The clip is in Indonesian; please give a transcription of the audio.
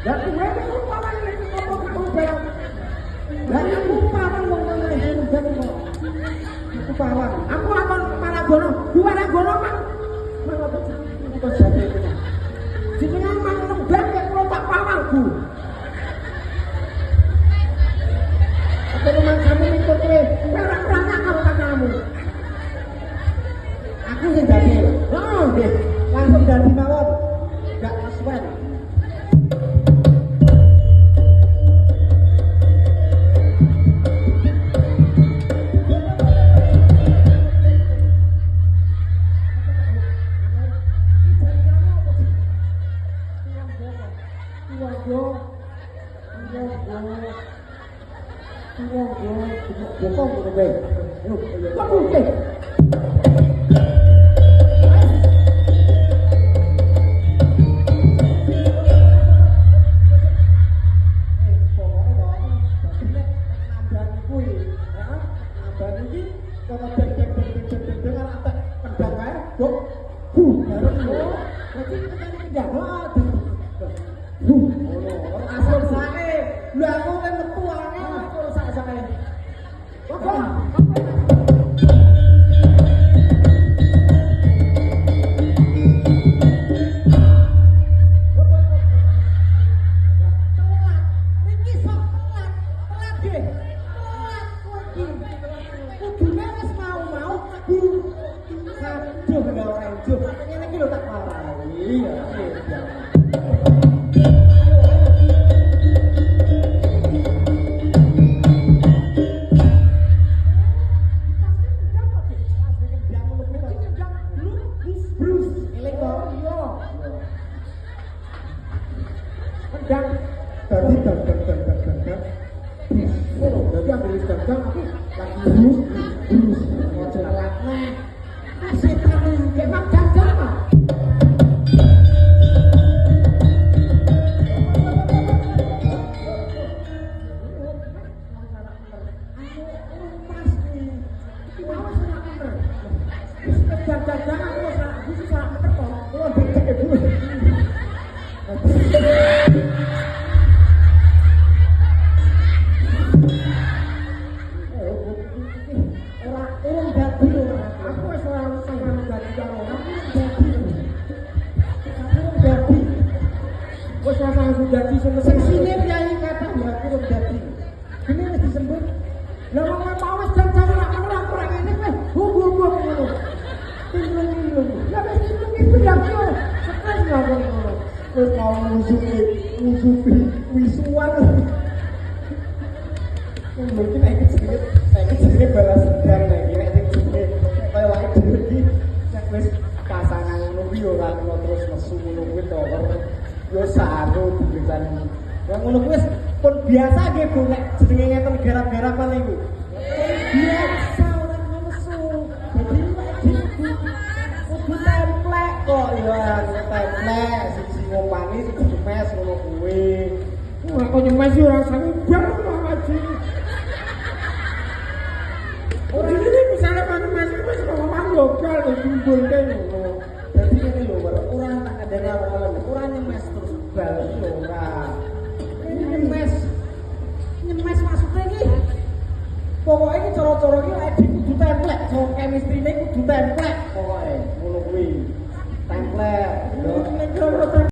Lah kuwi kok pawan iki kok barang. Lah aku pawan wong ngene ben kok. Aku pawan. Aku akan Paragono, Paragono Mang. Kok jane iki. Jenengan mang nembang kek kula tak pawangku. Aku memang kamu ikut kowe, perang akal kamu. Aku sing dadi. Oh, nggih. Langsung dadi mawon. Enggak kesuwen. Pokoknya ini coro-coro ini lagi kudu templek, so chemistry ini kudu templek pokoknya.